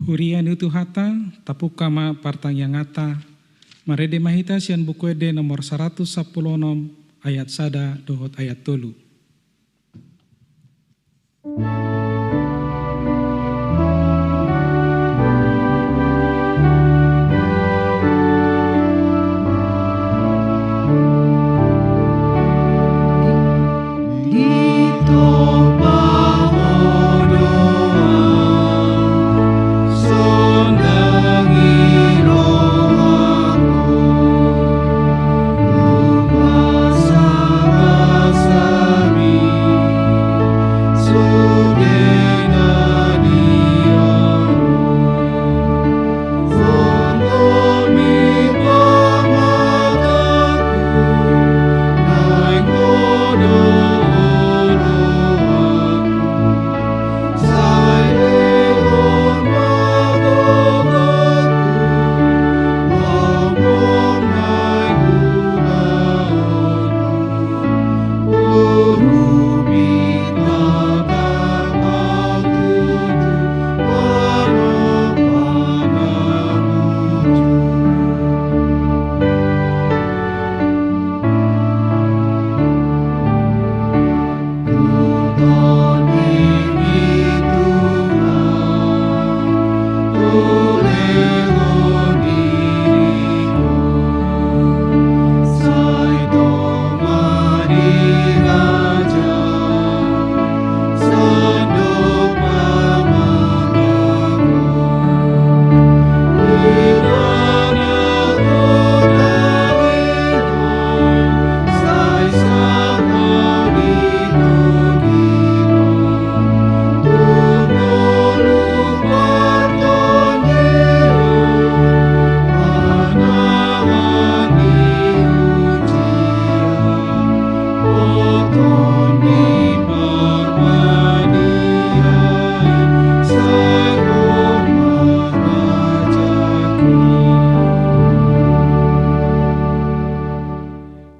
Hurian itu hata, tapukama partang yang ngata, marede mahita sian bukuede nomor 116 ayat sada dohot ayat tolu.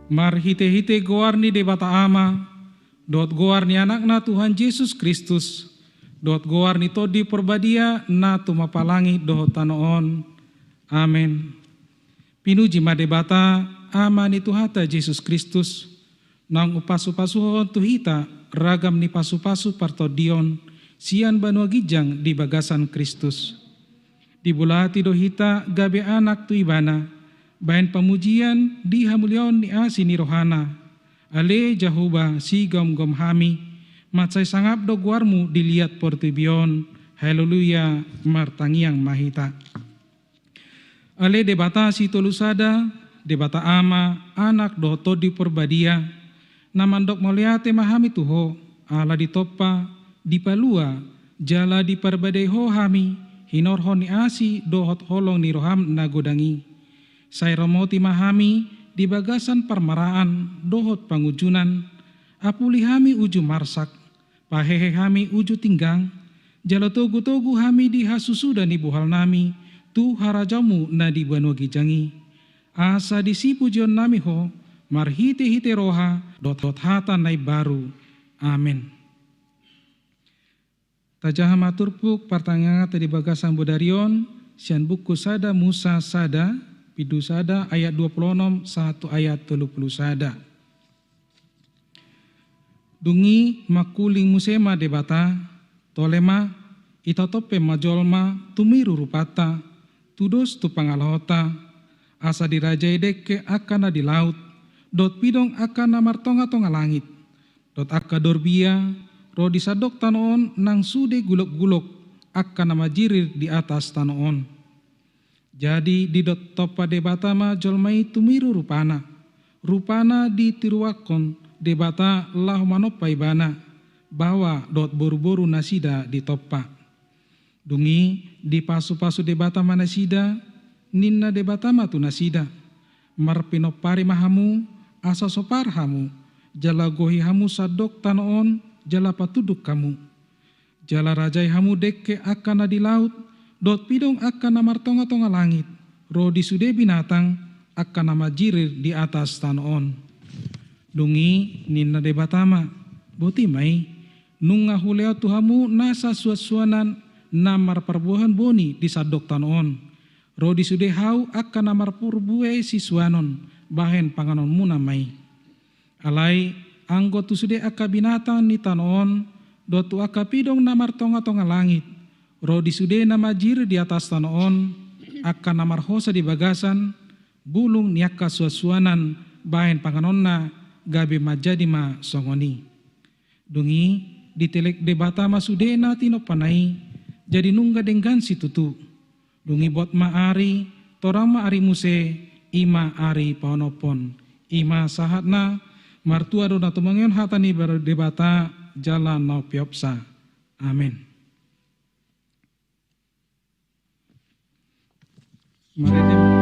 Mar hite-hite goarni de bata ama, dot goarni anakna Tuhan Yesus Kristus, dot goarni todi perbadia na tumapalangi dohot tanoon. Amen. Pinuji made bata ama ni Tuhata Yesus Kristus, nang upasu-pasuhon tuhita ragam ni pasu-pasu partodion, sian banua gijang di bagasan Kristus. Di bulati dohita gabe anak tu ibana, bayan pemujian di hamulion ni asi ni rohana, ale jahuba si gom-gom hami, matsai sangap do guarmu dilihat portibion, haleluya martangiang mahita. Ale debata si tolusada, debata ama, anak do todi perbadia, namandok moliate mahami tuho, ala ditoppa, dipalua, jala di perbadeho hami, hinorhon ni asi dohot holong ni roham nagodangi. Saya romoti mahami di bagasan parmaraan dohot pangujunan, apuli hami uju marsak, pahehe hami uju tinggang, jala togu-togu hami di hasusuda ni buhal nami, tu harajamu na di banua gijangi. Asa disipu jon nami ho, marhite-hite roha, dot hata nai baru. Amin. Tajaha maturpuk partanganga tadi bagasan bodarion, sian buku sada Musa sada, Pidu sada ayat 26, 1 ayat 30 sada. Dungi makuling musema debata, tolema itatope majolma tumiru rupata, tudos tu pangalhota, asa dirajai deke akana di laut, dot pidong akana martonga-tonga langit, dot akka dorbia, rodi sadok tanoon nang sude gulok-gulok, akana majirir di atas tanoon. Jadi di dot topa debata ma jolmai tumiru rupana di tiruakon debata lahu manopai bana, bawa dot boru-boru nasida di topa. Dungi di pasu-pasu debata manasida, ninna debata ma tu nasida, marpinopari mahamu, asa sopar hamu, jala gohi hamu sadok tanoon, jala patuduk kamu. Jala rajai hamu dekke akana di laut, dot pidong akan namar tonga-tonga langit, rodi sude binatang akan nama jirir di atas tanoon. Dungi ninna debatama, boti mai, nunga huleo tuhamu nasa suasuanan namar perbuahan boni di sadok tanoon. Rodi sude hau akka namar purbue siswanon bahen panganon munamai. Alai anggo tu sude akka binatang ni tanoon dotu akka pidong namar tonga-tonga langit. Rodi sude nama jir di atas tanoon akka namar hosa di bagasan bulung niaka suasuanan bahen panganonna gabe majadi ma songoni. Dungi ditelek debata masudena tino panai jadi nungga denggan si tutu. Dungi bot maari torama ari muse ima ari paonopon. Ima sahatna martua dona tumangion hatani berdebata jalan nau piopsa. Amin. Mari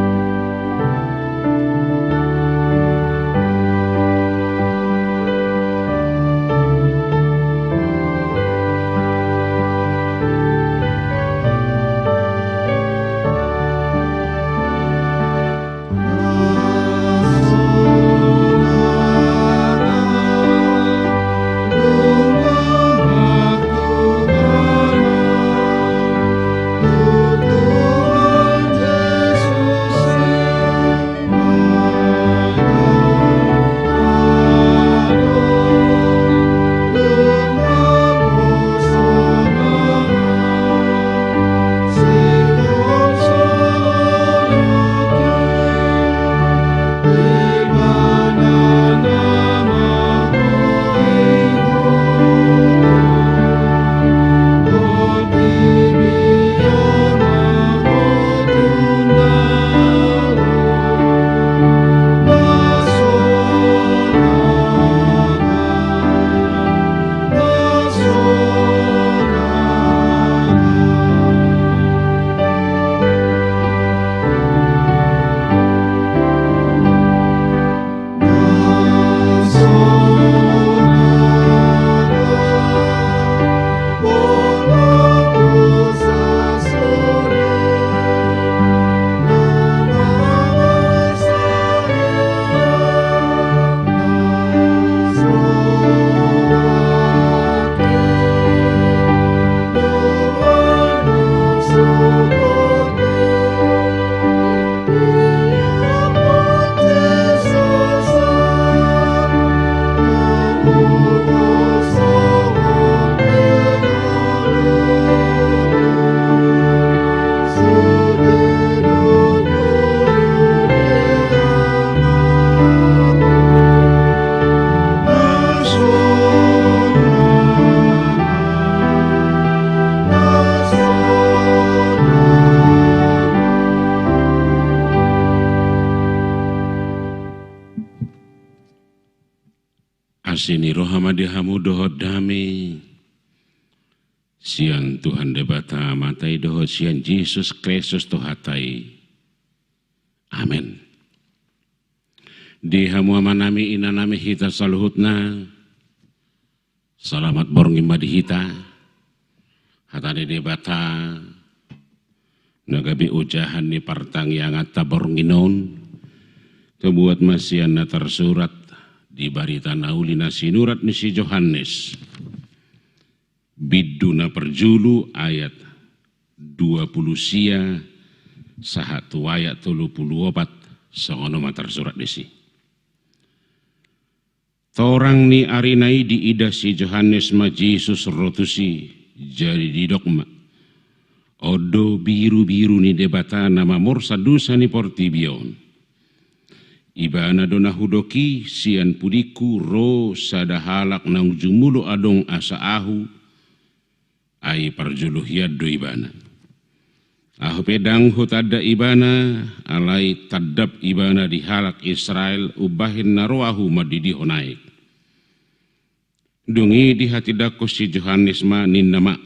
Asini rohamadi hamu dohot dami sian Tuhan debata matai dohot sian Yesus Kristus tohatai. Amin. Di hamu amanami inanami hita saluhutna salamat borngi madi hita hatani debata nagabi ujahan ni partang yang atta bornginon kebuat masian na tersurat di barita naulina sinurat ni si Yohanes biduna perjulu ayat 20 sia sahatu ayat 34 songono matar surat desi. Torang ni arinai di ida si Yohanes ma Jesus rotusi jadi di dogma odo biru-biru ni debata nama morsa dusa ni portibion. Ibana dona hudoki sian pudiku ro sadahalak nang jumulu adong asa ahu ai parjuluh yaddo ibana. Ahu pedang hutada ibana alai tadab ibana di halak Israel ubahin naroahu madidi honaik. Dungi di hati dako si Yohanes ma ninnama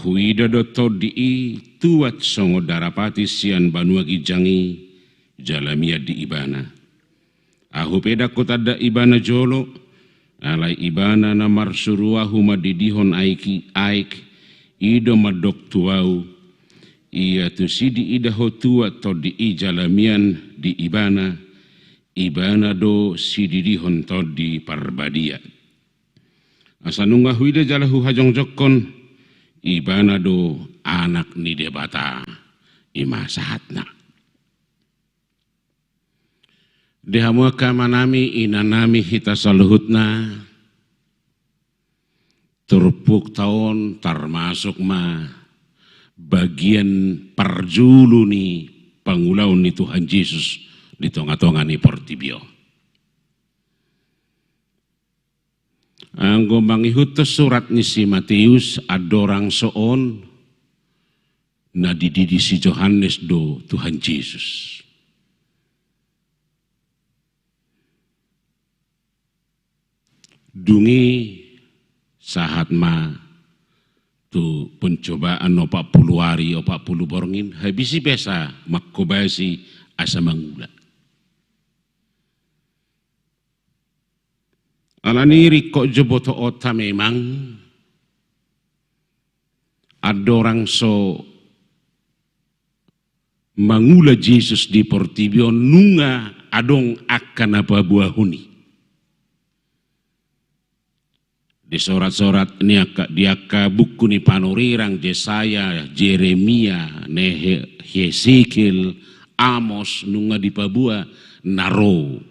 huida doto di tuat songo darapati sian banua gijangi jalamia di ibana. Ahu peda kota da ibana jolo, alai ibana na marsuruahu madidihon aiki aik, ido madok tuau, ia tu sidi idaho tua to di jalamian di ibana, ibana do sididihon to di parbadia. Asanunga huida jalahu hajong jokon, ibana do anak ni debata ima sahatna. Dehamuaka manami inanami hita saluhutna turpuk tahun termasuk bagian parjulu ni pangulau ni Tuhan Yesus di tonga-tonga ni Portibio. Anggo mangihutus surat ni si Matius adorang soon na dididi si Johannes do Tuhan Yesus. Dungi sahat tu pencobaan 40 hari 40 borngin habisi pesa makkobasi asa mangula. Alaniri kok joboto ota memang ada orang so mangula Yesus di Portibio nunga adong akan apa buahuni. Di sorat-sorat ini diaka buku ni panorirang Yesaya, Jeremia, Hesekiel, Amos nunga di Pabua naro.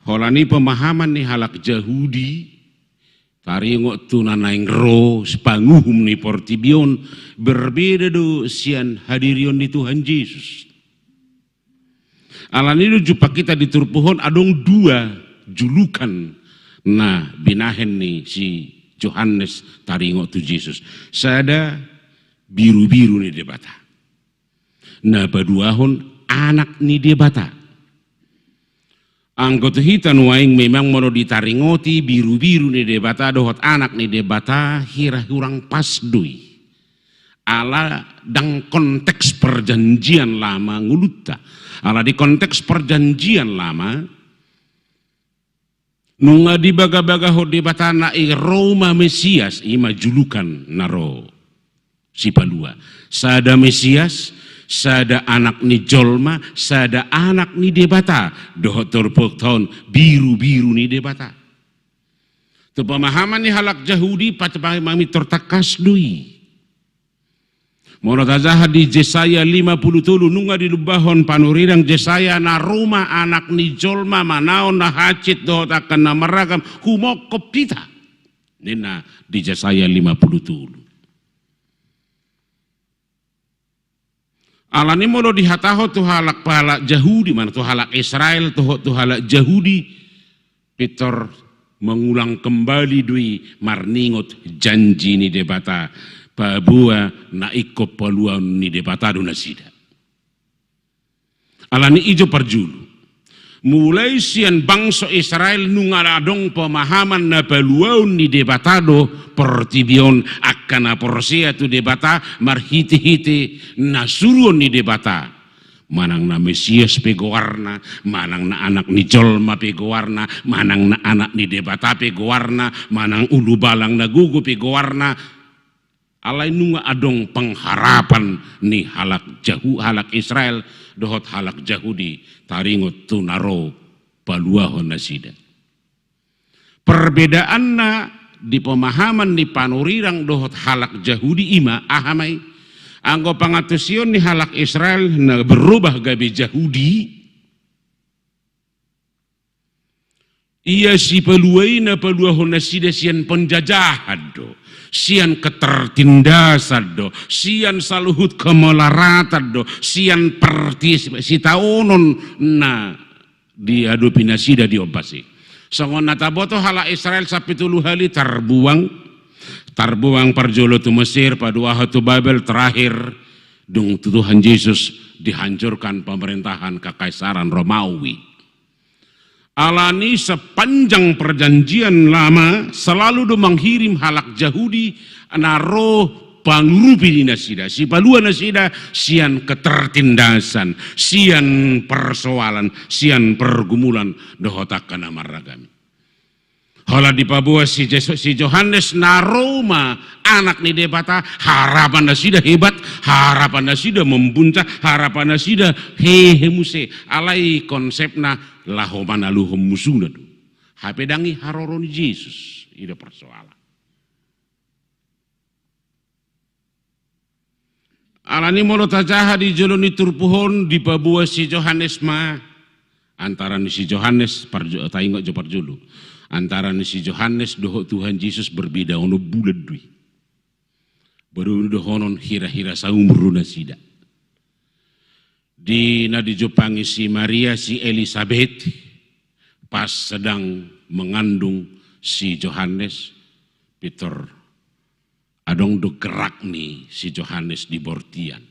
Holani pemahaman ni halak Yahudi taringok tunanaing ro sepanguhum ni Portibion berbeda do sian hadirion ni Tuhan Yesus. Alani do jupa kita di turpuhon adong dua julukan na binahen ni si Johannes taringok tu Yesus. Sada biru-biru ni debata. Na baduahon anak ni debata. Anggot hitan waing memang mono ditaringoti biru-biru ni debata dohot anak ni debata hira hurang pas dui. Ala dang konteks perjanjian lama nguluta. Ala di konteks perjanjian lama nunga di baga-baga hot debata na Roma Mesias ima julukan naro si palua. Sada Mesias, sada anak ni jolma, sada anak ni debata. Dohotor tahun biru-biru ni debata. Tu pemahaman ni halak Yahudi patapay mami tertakas dui. Monotazah di Yesaya 53 nunga di lubahon panurirang Yesaya na Roma anak ni jolma manaon na hacit dohot akan na maragam humokop kita. Nina di Yesaya 53. Alani mono dihataho tu halak palak Yahudi mana tu halak Israel tu halak Yahudi Peter mengulang kembali dui marningot janji ni debata pabua na ikop paluan ni debata do nasida. Alani ijo parjulu mulai sian bangsa Israel nungaladong pemahaman na paluan ni debatado Portibion akan aporsia tu debata marhiti-hiti nasuruon ni debata manang na Mesias pegowarna, manang na anak ni jolma pegowarna, manang na anak ni debata pegowarna, manang ulu balang na gugu pegowarna. Alai nunga adong pengharapan ni halak halak Israel dohot halak Yahudi taringot tunaro paluahon nasida. Perbedaanna di pemahaman ni panurirang dohot halak Yahudi ima ahamai anggo pangatusion ni halak Israel na berubah gabi Yahudi ia si paluai na paluahon nasida sian penjajahan do. Sian ketertindasan do, sian saluhut kemelaratan do, sian partisipasi taonon na diadupi nasida diobasi. Songon nataboto hala Israel sapitulu hali terbuang parjolo tu Mesir padua tu Babel terakhir dung Tuhan Yesus dihancurkan pemerintahan kekaisaran Romawi. Alani sepanjang perjanjian lama selalu do menghirim halak Yahudi naro pangurupi di nasida si palua nasida sian ketertindasan sian persoalan sian pergumulan dohotakan amaragami. Hala di Papua si Johannes naroma anak ni debata harapan nasida hebat, harapan nasida membuncah, harapan nasida hehemuse alai konsepna lahomana luhum musuna tu. Hapedangi haroroni Yesus ida persoalan. Alani molo tajaha di joloni turpuhon di babua si Johannes ma antara ni si Johannes taingok jo parjulu antara ni si Johannes doho Tuhan Yesus berbeda ono bulan dui baru dohonon hira-hira saumur na sida di nadi Jopangi si Maria si Elisabeth pas sedang mengandung si Johannes Peter adong do gerak nih si Johannes di Bortian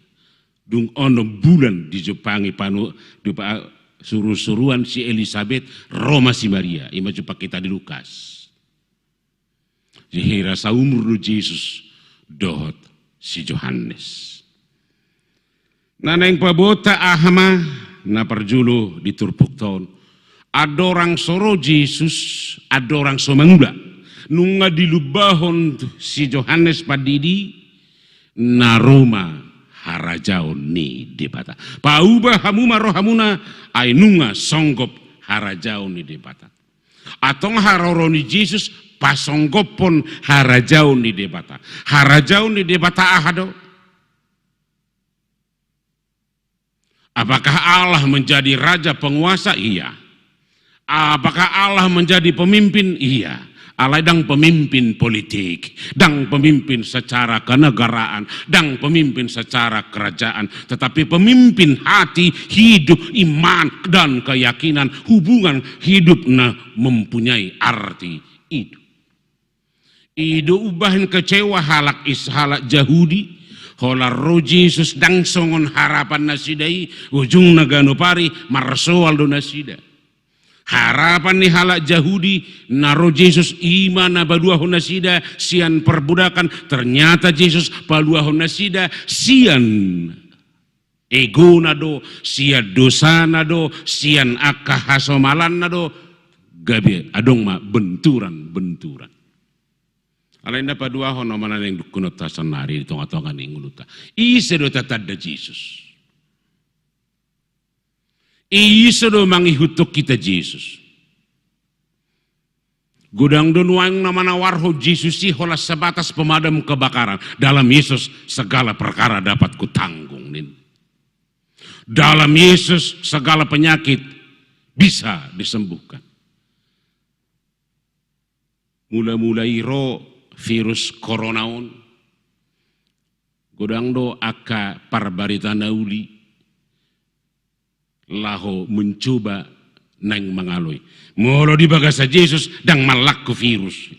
dung ono bulan di Jopangi panu suruh-suruhan si Elisabeth Roma si Maria ima jupa kita di Lukas jihira saumur nu Yesus dohot si Johannes naneng pabota ahama na perjulu di turpuk tahun adorang soro Yesus adorang somangula nunga dilubahon si Johannes padidi na Roma harajaon ni debata pauba hamuma rohamuna ay nunga songgop harajaon ni debata atong haroroni Yesus pasonggopon harajaon ni debata harajaon ni debata ahado. Apakah Allah menjadi raja penguasa? Iya. Apakah Allah menjadi pemimpin? Iya. Allah dang pemimpin politik, dang pemimpin secara kenegaraan, dang pemimpin secara kerajaan. Tetapi pemimpin hati, hidup, iman, dan keyakinan, hubungan hidupnya mempunyai arti hidup. Hidup ubahin kecewa halak ishalak Yahudi. Hola roh Yesus dang songon harapan nasidai ujung nagano pari marsoal do nasida harapan ni halak Yahudi naro Yesus iman baduahon nasida sian perbudakan ternyata Yesus baduahon nasida sian ego nado sian dosa nado sian akahasomalan nado gabe adong ma benturan alain dapat dua hono mana yang dukunot tasanari di tengah-tengah nih nguluta. Isedo tatadda Yesus. Isedo mangihutuk kita Yesus. Gudang donuang namana warho Yesus sih hola sebatas pemadam kebakaran. Dalam Yesus segala perkara dapat kutanggung nin. Dalam Yesus segala penyakit bisa disembuhkan. Mula-mulai roh virus koronaon godang do aka parbarita nauli laho mencoba nang mengaloi molo di bagasa Yesus dang malakku virus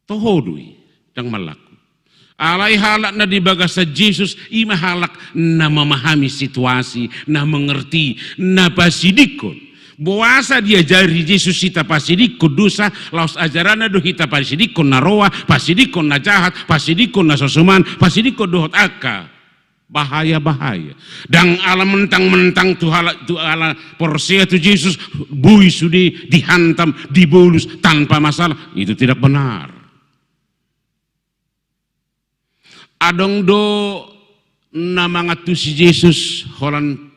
tohodui dang malakku alai halak na di bagasa Yesus ima halak na memahami situasi na mengerti na pasidikon Boasa dia jari Yesus hita pasidikon dosa, laos ajarana do hita pasidikon na roa, pasidikon na jahat, pasidikon na sosuman, pasidikon dohot aka. Bahaya-bahaya. Dan ala mentang-mentang tu ala porsia tu Yesus bui sudi dihantam, dibolus tanpa masalah. Itu tidak benar. Adong do namangatu si Yesus holan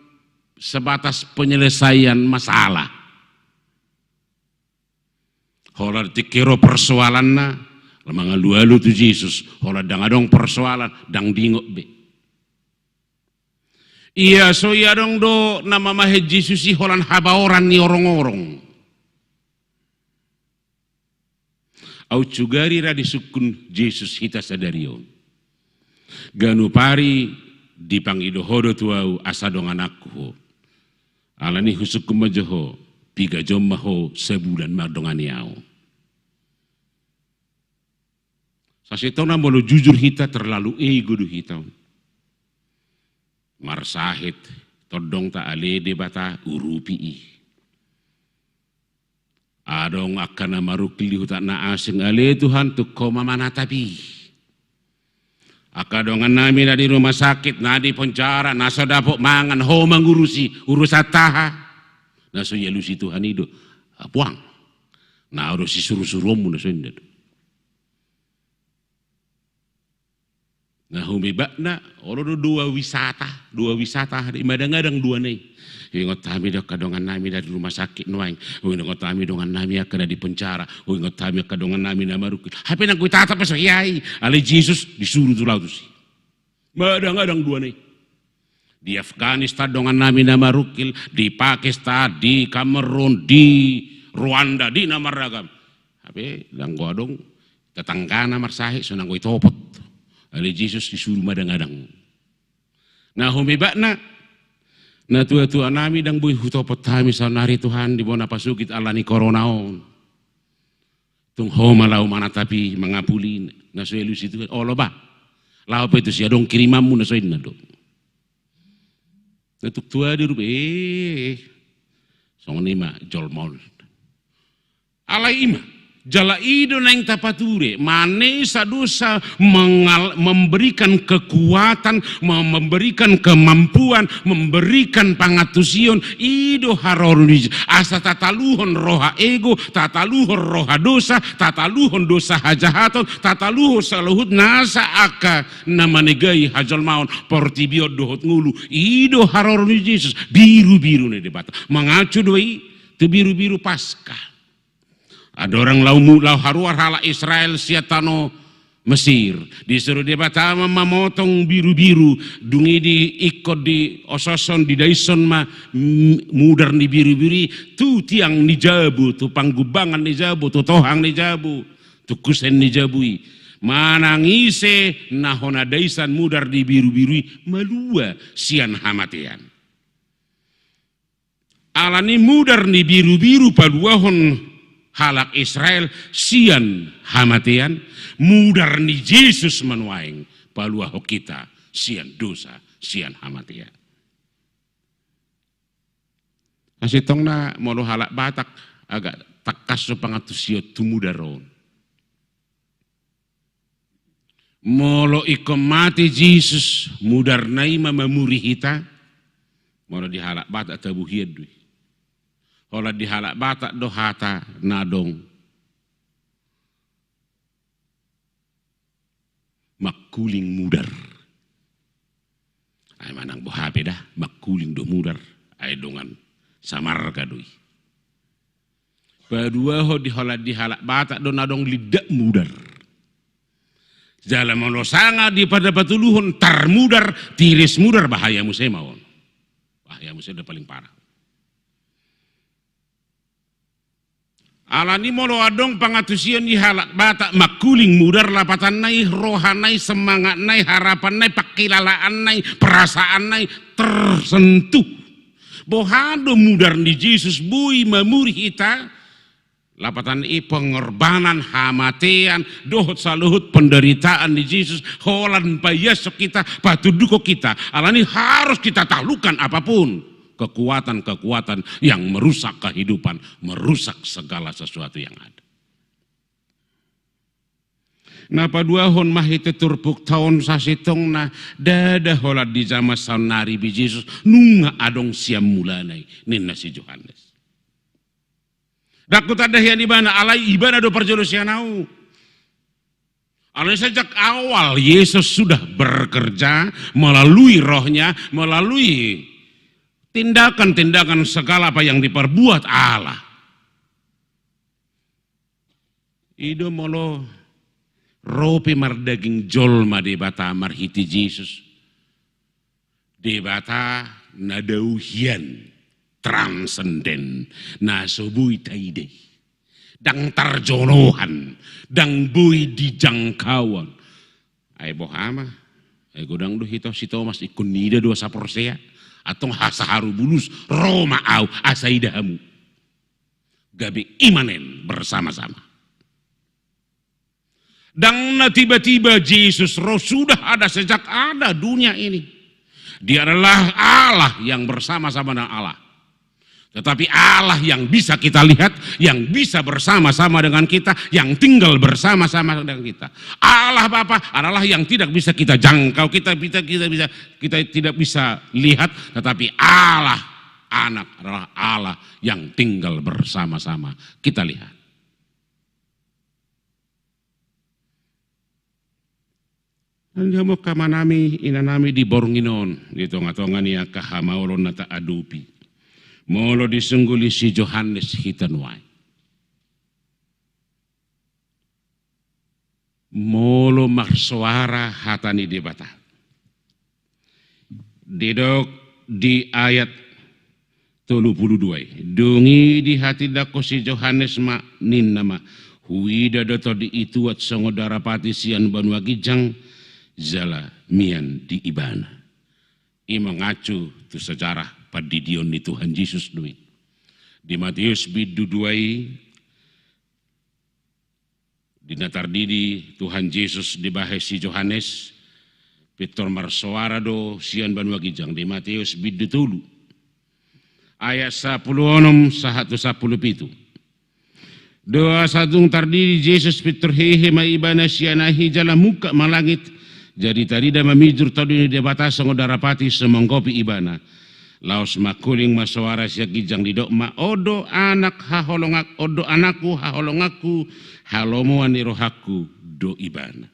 sebatas penyelesaian masalah. Hola tikiro persoalan na, lamang alu-alu tu Yesus. Hola dang adong persoalan, dang dingok be. Iya so iya dong do nama mahe Yesus si holan habaoran ni orang-orang. Au cugari radi sukun Yesus hita sadarion. Ganu pari dipangido hodo tuau asa dong anakku. Alani husuk kumajoho, piga jommaho sebulan madonganiau. Sasitona molo jujur hita terlalu ego du hita. Marsahit, todong ta ale debata urupi i. Adong akana marukli huta na asing ale Tuhan tu koma mana tapi. Akadongan nami na di rumah sakit, na di penjara, na sodapok mangan, ho mangurusi, urusataha. Na so yalusi Tuhan itu, puang. Na harus si suruh-suruhmu na so indah. Nah humibakna oro dua wisata di madang-adang dua nih. Ingot kami dah kadongan nami dari rumah sakit nuaing. Ingot kami dongan nami akan di penjara. Ingot kami kadongan nami nama rukil. Hape nak kuita apa pasal yai. Ale Jesus disuruh tu laut sih. Madang-adang dua nih. Di Afghanistan dongan nami nama rukil. Di Pakistan, di Kamerun, di Rwanda, di nama ragam. Hape lang gua dong tetanggana marsahi sunang gua itopot. Ale Jesus disuruh madang-adang. Nah humibakna na tua-tua nami dang bui hutopot kami sa nari Tuhan di bona pasukit alani koronaon. Tung homa lau mana tapi mangapulin na suelu situ olo ba. Lau pa itu siya dong kirimamu na soin na dong. Natuk tua di rupa song nima jolmol. Alai ima jala ido nang tapature mane sadosa memberikan kekuatan, memberikan kemampuan, memberikan pangatusion ido haroruni asa tataluhon roha ego, tataluhon roha dosa, tataluhon dosa hajahaton, tataluhon saluhut nasa aka namanegai hajal maun portibio dohot ngulu ido haroruni Jesus biru-biru ne debata mengacu doi tu biru-biru pasca. Ada orang lau haruar hala Israel siatano Mesir disuruh dia batama memotong biru-biru dungi di ikut di ososon di daison ma mudar ni biru-biri tu tiang ni jabu tu panggubangan ni jabu tu tohang ni jabu tu kusen ni jabui manangise nahona daisan mudar di biru-birui malua sian hamatian alani mudar ni biru-biru paluahon halak Israel sian hamatian mudar ni Jesus menuaing paluaho kita sian dosa sian hamatian. Asitong na molo halak Batak agak takas so pangatusio tumudaron. Molo ikom mati Jesus mudar naima mamuri hita molo di halak Batak tabuhiad dui. Olah di halak Batak dohata nadong makuling mudar. Ay manang bohape dah makuling do mudar ay dongan samar kadui. Padua ho di halak Batak do nadong lidak mudar. Jala mono sanga di pada batuluhun tar mudar tiris mudar bahaya musemawon. Bahaya musem paling parah. Alani molo adong pangatusian di halak Batak makuling mudar lapatan nai rohanai semangat nai harapan nai pakilalaan nai perasaan nai tersentuh bohado mudar di Jesus bui memuri kita lapatan i pengorbanan hamatean dohot saluhut penderitaan di Jesus holan payasok kita patuduko kita alani harus kita taklukan apapun kekuatan-kekuatan yang merusak kehidupan, merusak segala sesuatu yang ada. Nah padua hon mahite turpuk tahun sasitong na dada holat di jama saunari bi Jesus nunga adong siam mulanai ninna si Johannes. Dakut ada yang ibana alai ibana do perjolusianau. Alai sejak awal Yesus sudah bekerja melalui rohnya, melalui tindakan-tindakan segala apa yang diperbuat Allah. Ido molo rope mardaging jolma de bata marhiti Jesus. De bata nadauhian transenden na sobui taide. Dang tarjonohan, dang bui di jangkauan. Ay bohama, ay godang do hito si Thomas ikunida dua saporsea. Atau hasaharu bulus Roma au asaidahamu gabi imanen bersama-sama dan tiba-tiba Yesus roh sudah ada sejak ada dunia ini dia adalah Allah yang bersama-sama dengan Allah tetapi Allah yang bisa kita lihat yang bisa bersama-sama dengan kita yang tinggal bersama-sama dengan kita Allah Bapa adalah yang tidak bisa kita jangkau kita tidak bisa lihat tetapi Allah Anak adalah Allah yang tinggal bersama-sama kita lihat. Anda mo kamanami inanami di bornginon gitu ngatongan ya kahamaulo nata adupi. Molo disengguli si Johannes hitanwai. Molo maksuara hatani debata. Didok di ayat 32. Dungi di hati dako si Johannes ma nin nama. Huida doto di ituat songodara pati sian banua gijang. Zala mian di ibana. Ima ngacu tu sejarah padidion ni Tuhan Yesus duit. Di Matius bidu duai. Di natar didi Tuhan Yesus dibahas si Johannes. Petor marsoara do sian banua gijang. Di Matius bidu tulu. Ayat 10 117. Doa sadung tardidi Yesus Petor hehe ma ibana sianahi jala muka malangit. Jadi tadi dah memijur tadi di batas saudara pati semangkopi ibana. Laos makuling masawara siak gijang di dokma. Odo anak haholongak, odo anakku haholongaku, halomuan rohaku do ibana.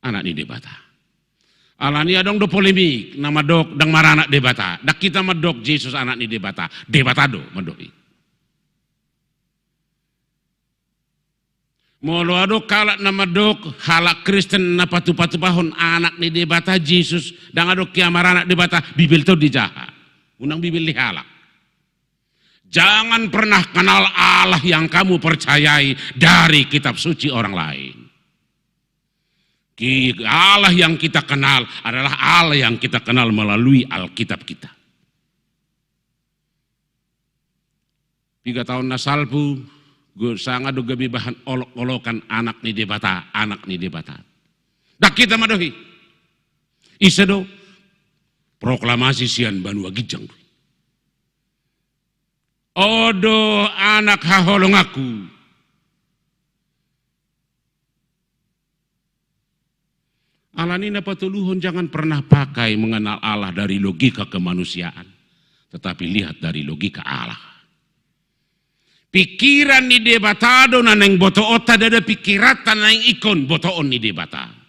Anak ni debata. Alani adong do polemik nama dok dang marana debata. Dak kita madok Yesus anak ni debata. Debata do madoi. Molo ado kalak nama dok halak Kristen na patu-patu pahon anak ni debata Yesus dan ado kiamar anak debata Bibel itu dijaha. Unang Bibel dihalak. Jangan pernah kenal Allah yang kamu percayai dari kitab suci orang lain. Allah yang kita kenal adalah Allah yang kita kenal melalui Alkitab kita. 3 tahun nasalpu gue sangat juga bahan olok-olokan anak ni debata. Dak kita madohi. Isado proklamasi sian banua gijang. Odo anak haholongaku. Alanina patuluhon jangan pernah pakai mengenal Allah dari logika kemanusiaan. Tetapi lihat dari logika Allah. Pikiran ni debatado na neng boto ota dada pikiratan na neng ikon botoon ni debata.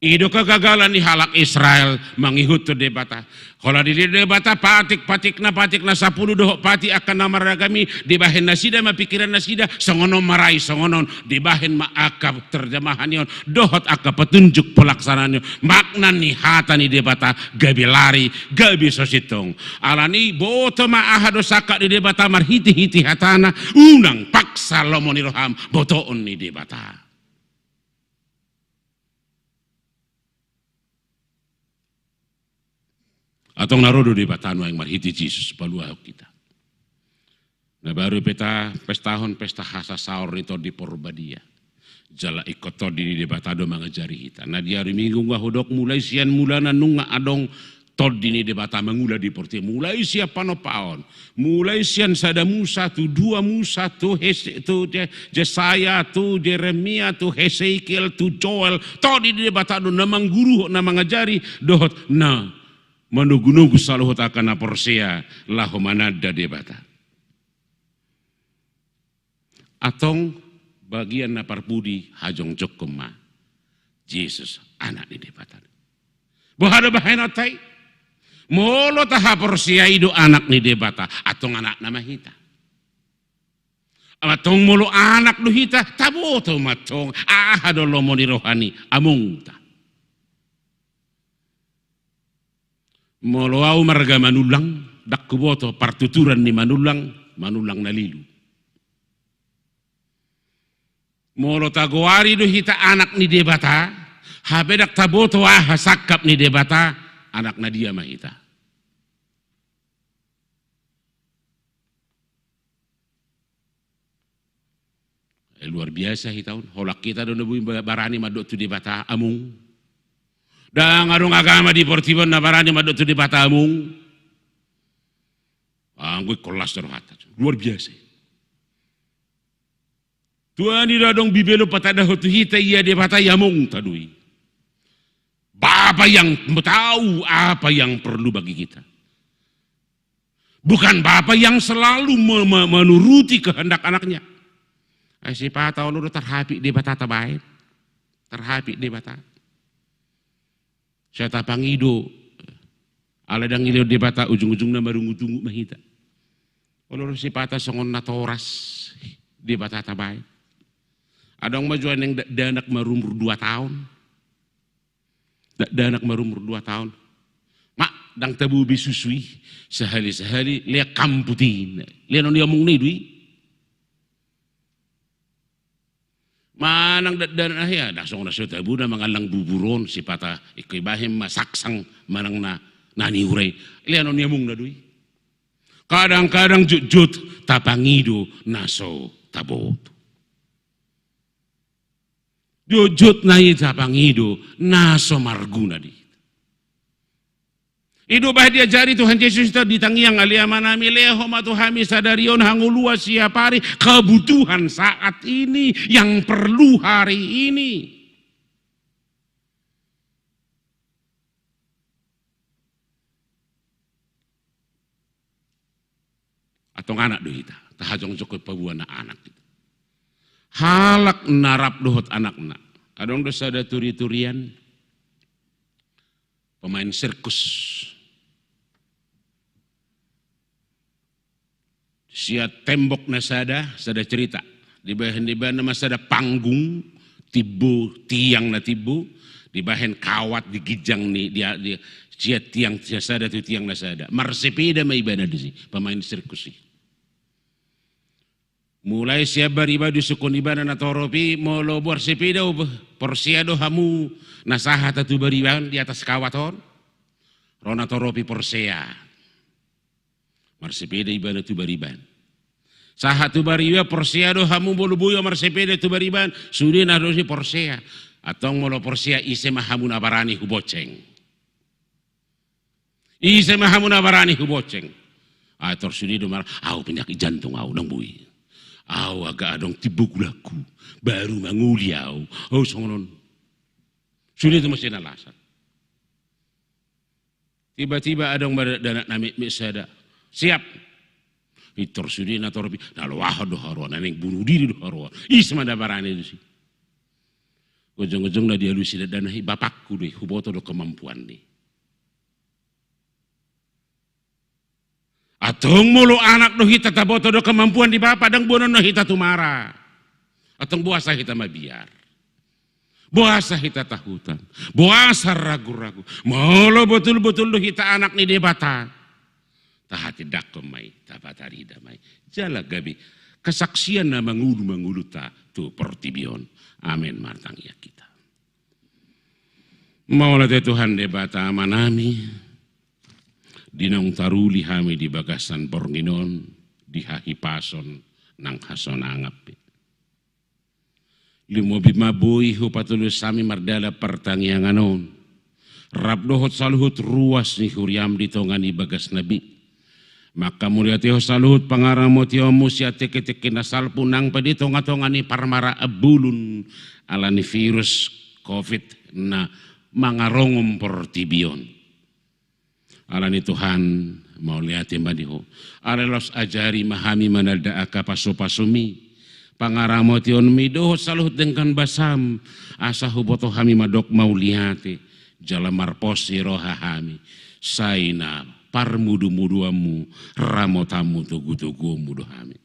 Ido kegagalan ni halak Israel mangihut tu debata. Kalau di debata patik na 10 dohok pati akan nama ragami dibahen nasida ma pikiran nasida songonon marai songonon dibahen ma akab terjemahannya dohot akab petunjuk pelaksananya makna ni hata ni debata gabi lari gabi sositong alani boto ma ahado saka di debata marhiti hatana unang paksa lomoni roham botoon ni debata. Atau narodo di batano yang marhiti Yesus paluah kita. Nah baru pestahon pesta hasa saur itu di Porbadia. Jala ikut di debatado mengajari kita. Nah di hari Minggu ngahudok mulai sian mulana nunga adong tod di debata mengula di porti. Mulai siapa no paon. Mulai sian sada Musa tu dua Musa tu Jesaya tu Jeremia tu Hesekiel tu Joel. Tod di debatado namang guru namang ngajari dohot na. Menugu-nugu saluhut akan aporsia lahomanada debata. Atong bagian naparpudi hajong jokoma. Yesus anak di debata. Bahada bahenotai. Molo taha porsia ido anak ni debata. Atong anak nama hita. Atong molo anak do hita. Taboto matong. Ahado lomo ni rohani. Among ta. Molo au marga manulang dak kuboto partuturan ni manulang nalilu. Molo tagoari do hita anak ni debata habe dak taboto sakap ni debata anak na dia mahita. Luar biasa hitaun holak kita do nebu barani madok tu debata amung. Dan ngarung agama di Portibon nabarani madok tu di Batamung. Gue kelas terhata. Luar biasa. Tuhan di dadong bibelo patada hotu hita iya di Batayamung tadui. Bapa yang tahu apa yang perlu bagi kita. Bukan bapa yang selalu menuruti kehendak anaknya. Si patah lu terhapi di batata baik. terhapi di bata. Saya tapangido, aladang iliw di bata, ujung-ujung na marungu-tungu mahita. Olor si pata songon na toras di bata tabay. Adang majuan yang danak marumur 2 tahun. Danak marumur 2 tahun. Mak, dang tabu bisusui, sehali-sehali, lihat kamputin. Lihat dia mong nidui. Manang dan ahya dasong na siya tabu na mga lang buburon si pata ikibahim masaksang manang na naniuray ilianon niya mong nadui kadang-kadang jut tapangido naso tabot jut na tapangido naso marguna di Ido bah diajari Tuhan Yesus itu ditangiang aliama nami leho matuhami sadarion hangulua siapari kebutuhan saat ini yang perlu hari ini. Atau anak doh kita, tahajong cukup pabuana anak kita. Halak narap dohot anak-anak. Adong dosa ada turi-turian pemain sirkus. Sia tembok na sada cerita. Di bahan nama sada panggung, tibu tiang na tibu, di bahan kawat di gijang ni dia sia tiang sia sada tu tiang na sada. Marsipida may iba na di pemain sirkus. Mulai sia bariba di sukun iba na toropi molo marsipida porsiado hamu nasaha tatu bariban di atas kawaton. Rona toropi porsia. Marsipida iba na tu bariban. Sahatu bariba porsiado hamu bolu buyo marsipida tu bariban sudi na dosi porsia atong molo porsia ise mahamu nabarani huboceng. Ise mahamu nabarani huboceng. Ator sudi do mar au penyakit jantung au nang bui. Au agak adong tibuk laku baru manguli au. Oh songon. Sudi itu mesti alasan. Tiba-tiba adong danak nami misada. Siap. Itor sudi na toropi nalawah do haruan neng bunuh diri do haruan isma da barane itu sih ujung-ujung na dia lusi dan bapakku deh huboto do kemampuan nih atong mulu anak do hita taboto do kemampuan di bapak dang bono no hita tumara atong buasa hita mabiar buasa hita tahutan buasa ragu-ragu molo betul-betul do hita anak ni debata tahati dakomai, tabatari damai. Jala gabi kesaksian na mangulu ta tu pertibion. Amin martang ya kita. Maulah Tuhan debata amanami dinong taruli hami di bagasan bornginon di hahipason nang hason angap. Limo bimaboy hupatulus sami mardala pertangianganon. Rabdohot saluhut ruas ni huriam di tongani bagas nabi. Maka mulia tiho saluhut pangaramo tiho musya teke-teke nasal punang padi tonga-tonga ni parmara abulun ala ni virus COVID na mangarongom portibion. Ala ni Tuhan mau lihat madiho. Ala los ajari mahami manalda aka paso-pasumi. Pangaramo tiho midoho saluhut dengan basam asa huboto hami madok mau lihati jalamar posi roha hami saina parmudu-muduamu ramotamu tugu-tugumu dohami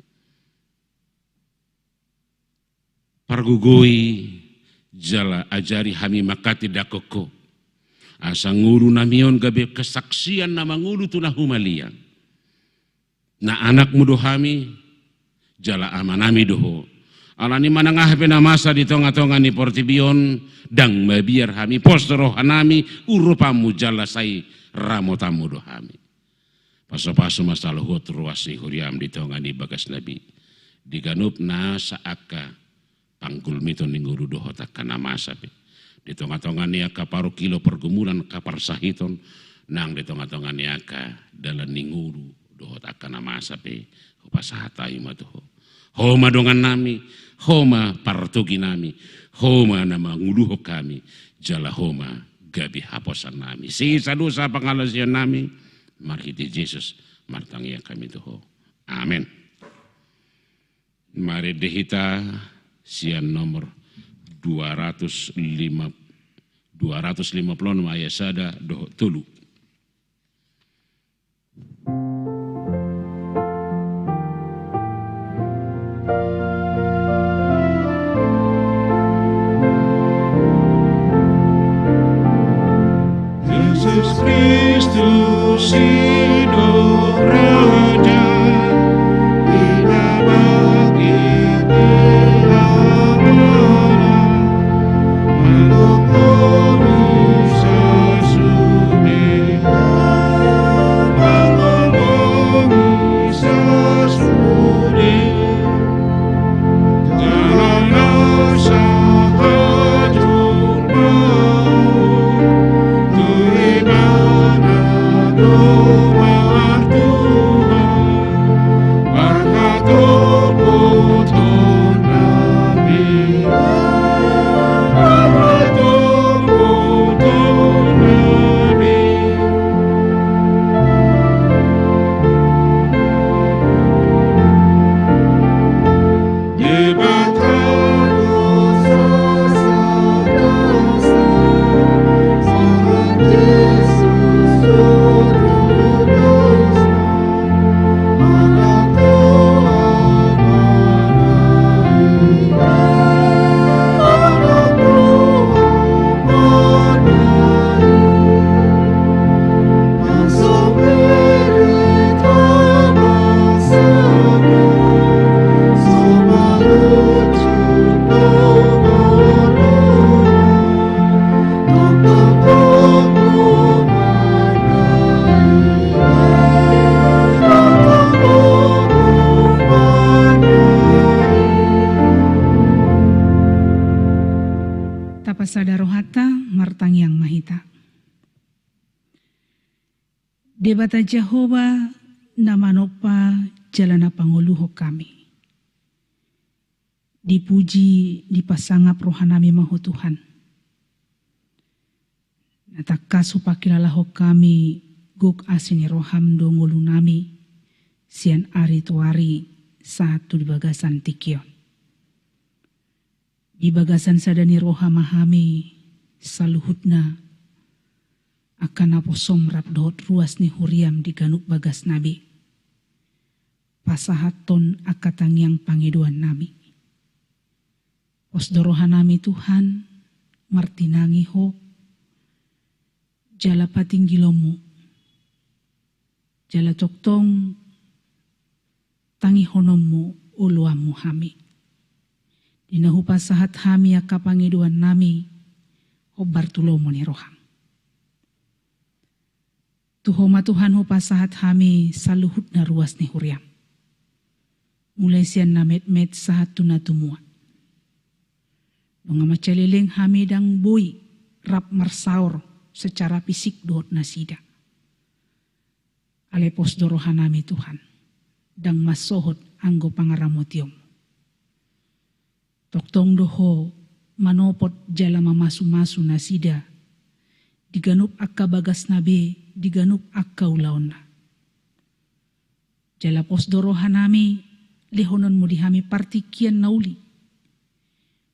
pargugoi jala ajari hami makati dakoko asa nguru namion gabe kesaksian nama nguru tunah humalian na anak mudohami jala amanami doho alani manangah pena masa di tonga-tonga ni portibion dang mabiar hami postoro hanami urupamu jala sai ramotamu dohami paso-paso masaluhut ruasi huriam di tonga ni bagas nabi diganup na saaka pangkul mito ninguru dohota kana masa di tonga-tonga ni aka paru kilo pergumulan kapar sahiton nang di tonga-tonga ni aka dalam ninguru dohota kana masa upasahatai matuho homa dongan nami homa partugi nami homa nama nguluho kami jala homa gabi haposan nami sisa dosa pangalasian nami marhiti Yesus martangia kami tuho amin. Mari dehita sian nomor 250 ayat sada doh tulu. Yesus Kristus hidup Raja, kita bagi dia mana, menghukum bisa sudi, menghukum bisa sudi, janganlah sahajur mau. Tapasadarohata martang yang mahita. Debata Jehovah namanopa jalana panguluho kami. Dipuji dipasangap rohanami mahu Tuhan. Natakasu pakilalaho kami guk asini roham do ngulunami sian ari tuari satu di bagasan tikion. Di bagasan sadani roha mahami saluhutna akan aposom rap dohot ruas ni huriam di ganuk bagas nabi. Pasahaton akatang yang pangiduan nabi. Posdorohan nami Tuhan martinangi ho jala pating gilomu. Jala toktong tangi honomu uluamu hami. Dinahupa sahat hami akapangiduan nami obar tulomo ni roham. Tuhoma Tuhan hupa sahat hami saluhut na ruas ni huriam. Mulai sian na met sahat tunatumua. Mga macaliling hami dang boy rap marsaur secara fisik dohot nasida. Alepos dorohan nami Tuhan dang masohot anggo pangaramotiom. Toktong doho manopot jala mamasu-masu nasida. Diganup akka bagas nabe, diganup akka ulaon na. Jala posdoro hanami, lehonon mo di hami partikian nauli.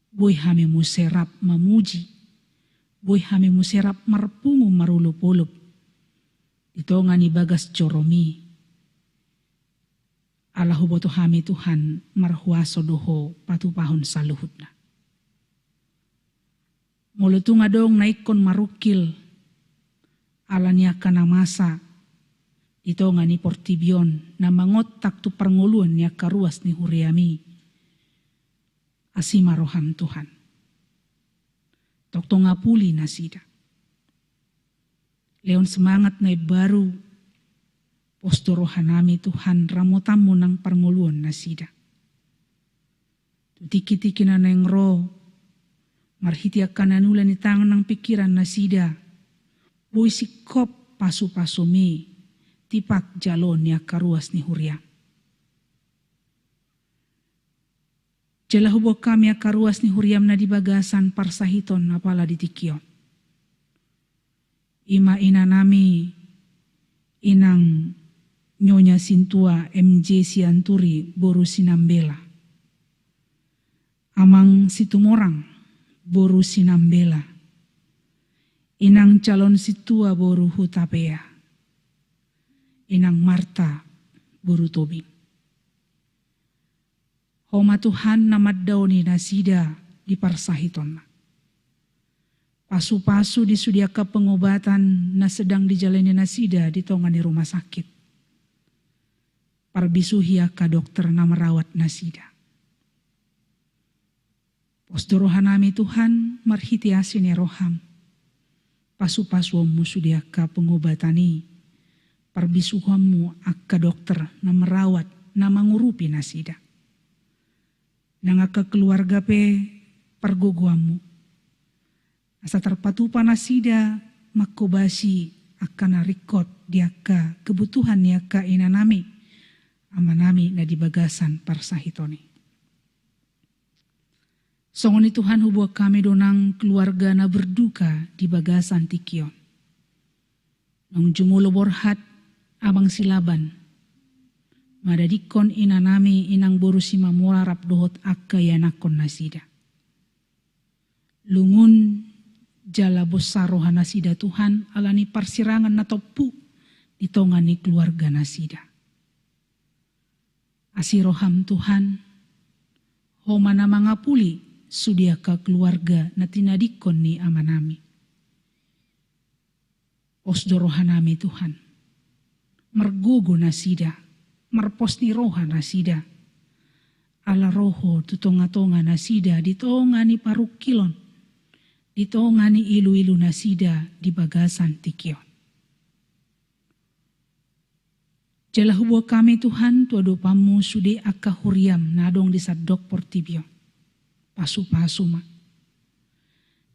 Boy hami muserap mamuji, boy hami muserap marpungu marulup-ulup. Ito nga ni bagas choromi. Alahu boto hami Tuhan marhuaso doho patupahon sa luhut na. Mulutu nga dong naikon marukil ala niya ka na masa ito nga ni Portibion na mangot takto parnguluan niya karuas ni huriami asima roham Tuhan. Tokto nga puli na sida. Leon semangat na baru postorohan nami Tuhan ramotam mo ng parnguluan na sida. Tutiki-tiki na nang ro, marhiti akananulan ni tangan ng pikiran na sida. Boy sikop pasu-pasu mi, tipak jalon niya karuas ni Huria. Jalahubok kami karuas ni Huriam na dibagasan parsahiton apala ditikion. Ima ina nami inang Nyonya Sintua MJ Sianturi Boru Sinambela. Amang situmorang boru sinambela. Inang calon situa boru hutapea. Inang Marta boru tobing. Homa Tuhan namaddaw ni nasida di parsahiton. Pasu-pasu disudiaka pengobatan na sedang dijalani nasida di tongan di rumah sakit. Parbisuhia ka dokter na merawat nasida. Posdorohanami Tuhan marhitiasi ni roham. Pasu-pasuamu sudiaka pengobatani. Parbisuhamu akka dokter na merawat na mengurupi nasida. Nangaka keluarga pe pargogoamu. Asa terpatupa nasida makobasi akan narikot diaka kebutuhan niaka inanami amanami na dibagasan parsahitoni. Songoni Tuhan hubua kami donang keluarga na berduka di bagasan tikion. Nong jumulo borhat abang silaban. Madadikon inanami inang boru sima muarap dohot akka yanakon nasida. Lungun jala bosaroha nasida Tuhan alani parsirangan na topu ditongani keluarga nasida. Asiroham Tuhan, homa na mangapuli sudiaka keluarga na tinadikon ni amanami. Osdorohanami Tuhan, mergogo nasida, marpos ni roha nasida. Ala roho tutonga-tonga nasida ditongani parukilon, ditongani ilu-ilu nasida di bagasan tikion. Jala hubua kami Tuhan tuado pamu sude akka huriam nadong di sadok portibio. Pasu-pasu ma.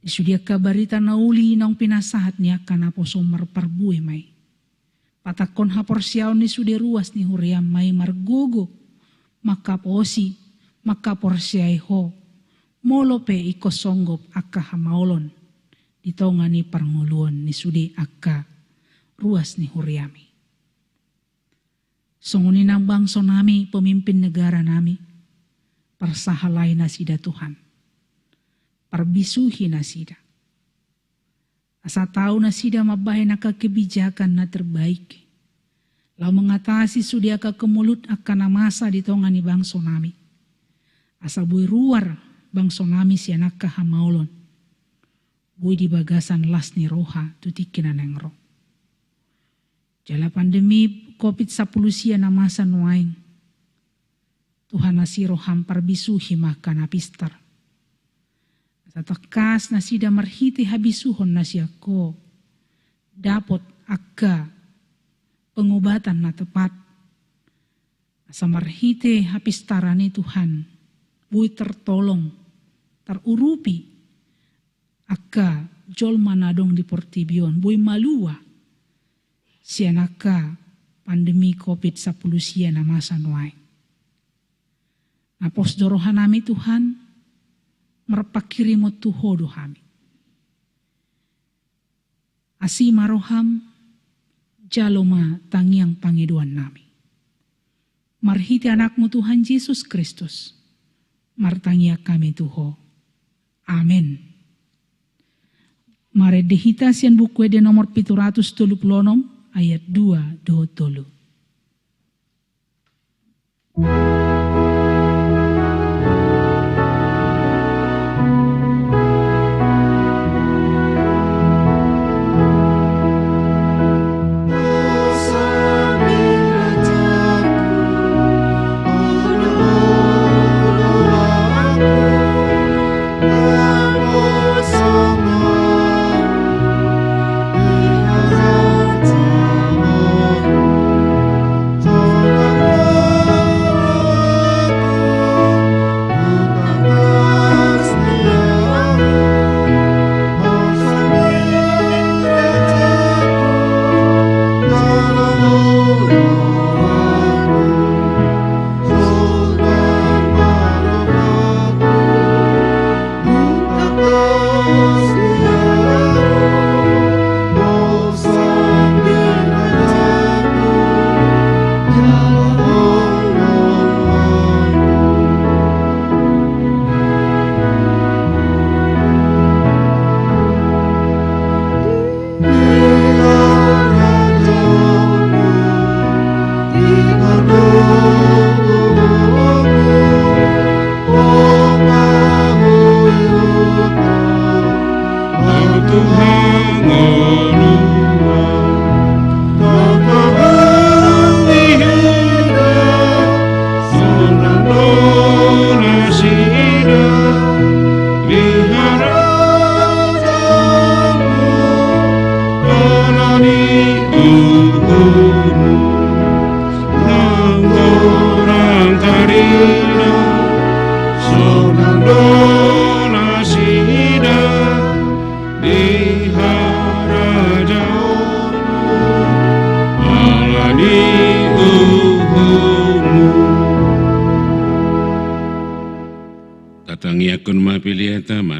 Disudia kabarita nauli nang pinasahat niya kana poso marparbue may. Patakon hapor siyaw ni sude ruas ni huriam may margogo. Makaposi, makapor siyay ho. Molope ikosonggop akka hamaolon. Ditonga ni parnguluan ni sude akka ruas ni huriami. Sungunin ang bangso nami, pemimpin negara nami, parsahalay na sida Tuhan, parbisuhi na sida. Asa tao na sida mabahay na kebijakan na terbaik. Lau mengatasi sudia ka kemulut akan namasa di tongan ni bangso nami. Asa bui ruar bangso nami sianak kahamaulon. Bui di bagasan las ni roha tutikinan yang roh. Jala pandemi COVID-10 siya na masa nuaing. Tuhan nasiro hampar bisuhi maka napistar. Sa takas na sida marhiti habisuhon na siya ko. Dapot akka pengobatan na tepat. Sa marhiti hapistaran ni Tuhan. Bui tertolong, terurupi. Akka jolma nadong di portibion. Bui malua. Sianaka pandemi COVID-10 siya na masa nuay. Napos dorohan nami Tuhan, merpakirimot tuhodo kami. Asi maroham, jaloma tangiang pangiduan nami. Marhiti anakmu Tuhan Yesus Kristus, martangia kami tuho. Amin. Mare dehita sian buku de nomor 736, ayat 2 do tolu.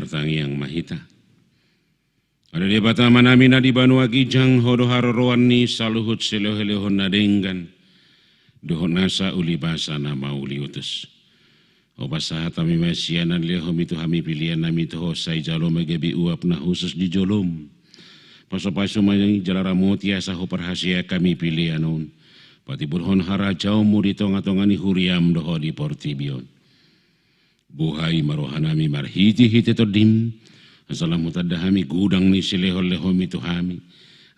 tartangi yang mahita. Ada di batama nami na di banua gijang hodo haroroan ni saluhut seloheleho nadenggan. Dohon nasa uli basa nama uli utus. O basaha tami mesianan leho mitu hami pilihan nami toho say jalo megebi uap na khusus di jolom. Paso-paso mayang jalara motia saho perhasia kami pilihan on. Pati burhon harajau mu di tonga-tonga ni huriam doho di portibion. Buhay marohanami marhiti-hiti todim. Asalam mutadahami gudang ni sileho-leho mitu hami.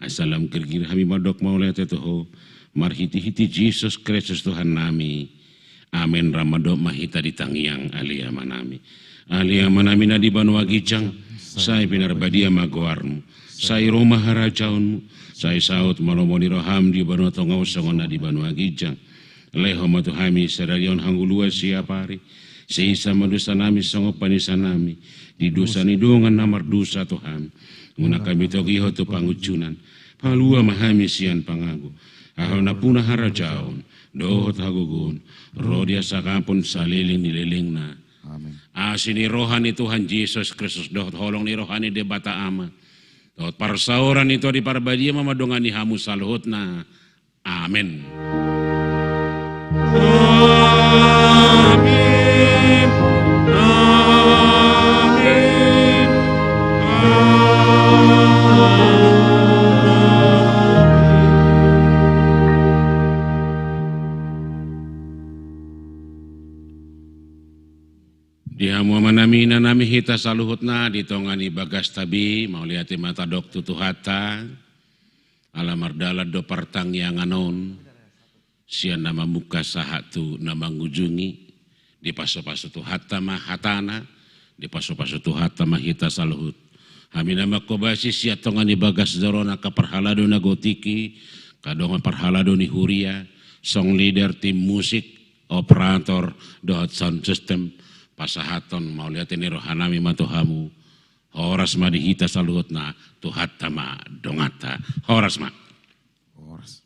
Asalam kirgir hami madok maulete toho. Marhiti-hiti Jesus Kristus Tuhan nami. Amin ramadok mahita di tangiang alia manami. Alia manami na di banua gijang. Say pinarbadia magoarmu. Say rumah harajaunmu. Say saut malomoni roham di banua tongaw songon na di banua gijang. Leho matuhami seralion hanggulua siapari. Seisa madusa nami songo panisa nami. Di dosa ni dungan namar dosa Tuhan. Muna kami togiho tu pangucunan. Palua mahami sian pangagu. Ahal na punah harajaun, dohot hagugun, rodia sakampun saliling nililing na. Amin. Asini rohani Tuhan Yesus Kristus, dohot holong ni rohani de bata ama. Dohot parsauran itu di parbadia mamadongan ni hamu saluhut na. Amin. Amin. Amin. Di hamu manami na nami hita saluhut na ditongani bagas tabi mau liati mata dok tutuhata alamardala do partang yang anon sian nama muka sahatu nama ngujungi di paso-paso tuhata mah hatana di paso-paso tuhata mah hita saluhut hami nama kobasi sia tongani bagas dorona ka parhalado na gotiki kadongan parhalado ni huria song leader tim musik operator dot sound system pasahaton mau lihat ini rohanami matuhamu horas ma dihita saluhut na tuhata ma dongata horas ma Horas.